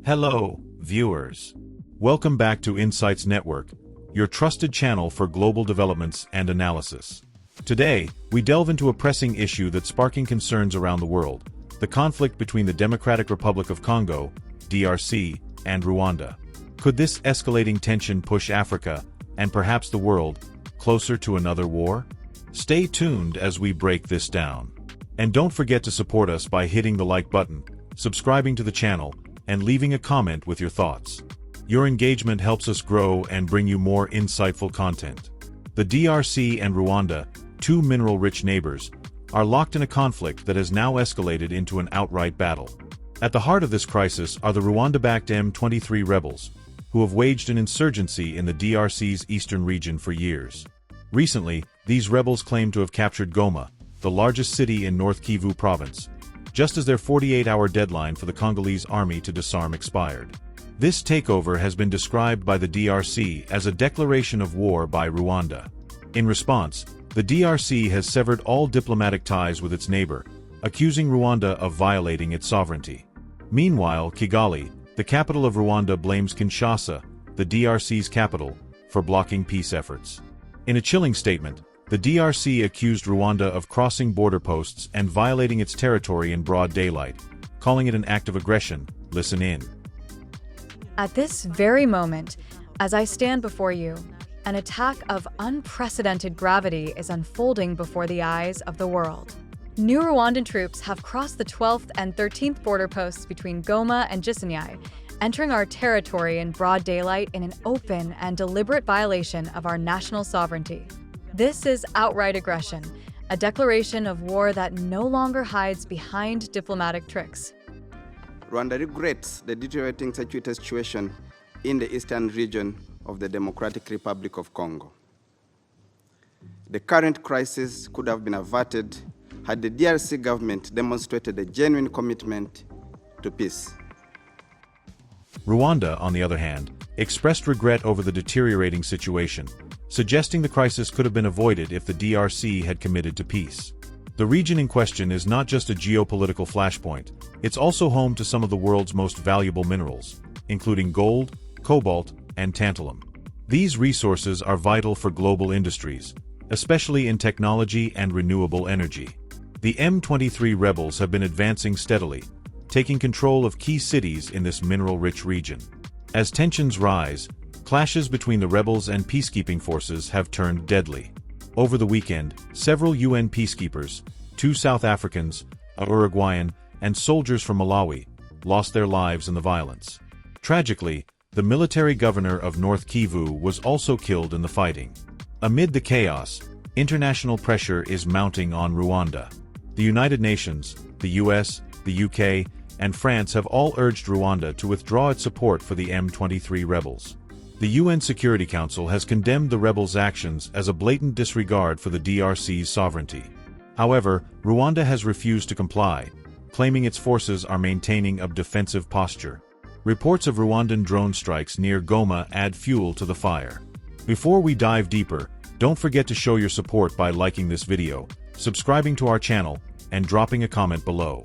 Hello, viewers. Welcome back to Insights Network, your trusted channel for global developments and analysis. Today, we delve into a pressing issue that's sparking concerns around the world, the conflict between the Democratic Republic of Congo, DRC, and Rwanda. Could this escalating tension push Africa, and perhaps the world, closer to another war? Stay tuned as we break this down. And don't forget to support us by hitting the like button, subscribing to the channel, and leaving a comment with your thoughts. Your engagement helps us grow and bring you more insightful content. The DRC and Rwanda, two mineral-rich neighbors, are locked in a conflict that has now escalated into an outright battle. At the heart of this crisis are the Rwanda-backed M23 rebels, who have waged an insurgency in the DRC's eastern region for years. Recently, these rebels claim to have captured Goma, the largest city in North Kivu province, just as their 48-hour deadline for the Congolese army to disarm expired. This takeover has been described by the DRC as a declaration of war by Rwanda. In response, the DRC has severed all diplomatic ties with its neighbor, accusing Rwanda of violating its sovereignty. Meanwhile, Kigali, the capital of Rwanda, blames Kinshasa, the DRC's capital, for blocking peace efforts. In a chilling statement, the DRC accused Rwanda of crossing border posts and violating its territory in broad daylight, calling it an act of aggression. Listen in. At this very moment, as I stand before you, an attack of unprecedented gravity is unfolding before the eyes of the world. New Rwandan troops have crossed the 12th and 13th border posts between Goma and Gisenyi, entering our territory in broad daylight in an open and deliberate violation of our national sovereignty. This is outright aggression, a declaration of war that no longer hides behind diplomatic tricks. Rwanda regrets the deteriorating security situation in the eastern region of the Democratic Republic of Congo. The current crisis could have been averted had the DRC government demonstrated a genuine commitment to peace. Rwanda, on the other hand, expressed regret over the deteriorating situation, suggesting the crisis could have been avoided if the DRC had committed to peace. The region in question is not just a geopolitical flashpoint, it's also home to some of the world's most valuable minerals, including gold, cobalt, and tantalum. These resources are vital for global industries, especially in technology and renewable energy. The M23 rebels have been advancing steadily, taking control of key cities in this mineral-rich region. As tensions rise, clashes between the rebels and peacekeeping forces have turned deadly. Over the weekend, several UN peacekeepers, 2 South Africans, a Uruguayan, and soldiers from Malawi, lost their lives in the violence. Tragically, the military governor of North Kivu was also killed in the fighting. Amid the chaos, international pressure is mounting on Rwanda. The United Nations, the US, the UK, and France have all urged Rwanda to withdraw its support for the M23 rebels. The UN Security Council has condemned the rebels' actions as a blatant disregard for the DRC's sovereignty. However, Rwanda has refused to comply, claiming its forces are maintaining a defensive posture. Reports of Rwandan drone strikes near Goma add fuel to the fire. Before we dive deeper, don't forget to show your support by liking this video, subscribing to our channel, and dropping a comment below.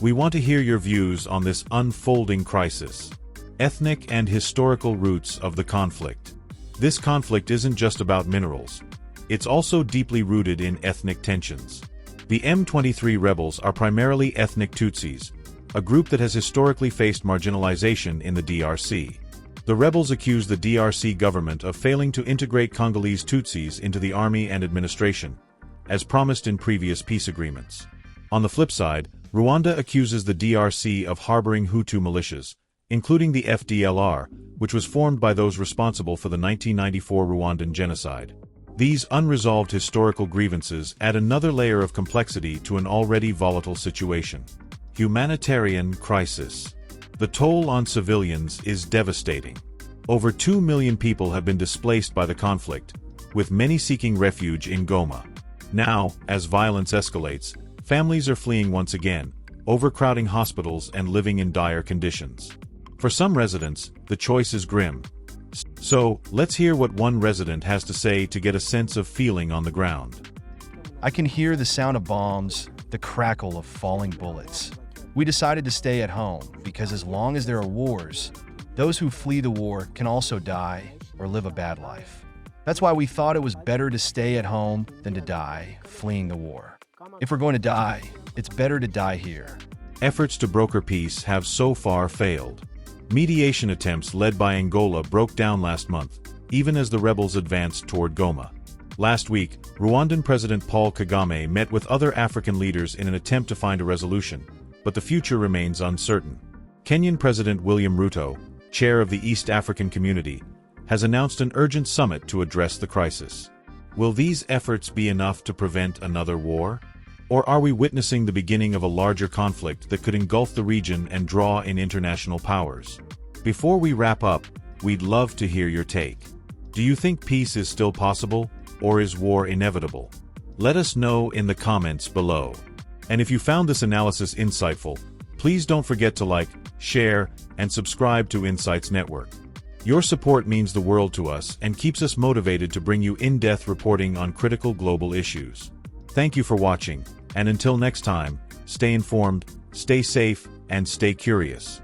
We want to hear your views on this unfolding crisis. Ethnic and historical roots of the conflict. This conflict isn't just about minerals. It's also deeply rooted in ethnic tensions. The M23 rebels are primarily ethnic Tutsis, a group that has historically faced marginalization in the DRC. The rebels accuse the DRC government of failing to integrate Congolese Tutsis into the army and administration, as promised in previous peace agreements. On the flip side, Rwanda accuses the DRC of harboring Hutu militias, including the FDLR, which was formed by those responsible for the 1994 Rwandan genocide. These unresolved historical grievances add another layer of complexity to an already volatile situation. Humanitarian crisis. The toll on civilians is devastating. Over 2 million people have been displaced by the conflict, with many seeking refuge in Goma. Now, as violence escalates, families are fleeing once again, overcrowding hospitals and living in dire conditions. For some residents, the choice is grim. So, let's hear what one resident has to say to get a sense of feeling on the ground. I can hear the sound of bombs, the crackle of falling bullets. We decided to stay at home because as long as there are wars, those who flee the war can also die or live a bad life. That's why we thought it was better to stay at home than to die fleeing the war. If we're going to die, it's better to die here. Efforts to broker peace have so far failed. Mediation attempts led by Angola broke down last month, even as the rebels advanced toward Goma. Last week, Rwandan President Paul Kagame met with other African leaders in an attempt to find a resolution, but the future remains uncertain. Kenyan President William Ruto, chair of the East African Community, has announced an urgent summit to address the crisis. Will these efforts be enough to prevent another war? Or are we witnessing the beginning of a larger conflict that could engulf the region and draw in international powers? Before we wrap up, we'd love to hear your take. Do you think peace is still possible, or is war inevitable? Let us know in the comments below. And if you found this analysis insightful, please don't forget to like, share, and subscribe to Insights Network. Your support means the world to us and keeps us motivated to bring you in-depth reporting on critical global issues. Thank you for watching, and until next time, stay informed, stay safe, and stay curious.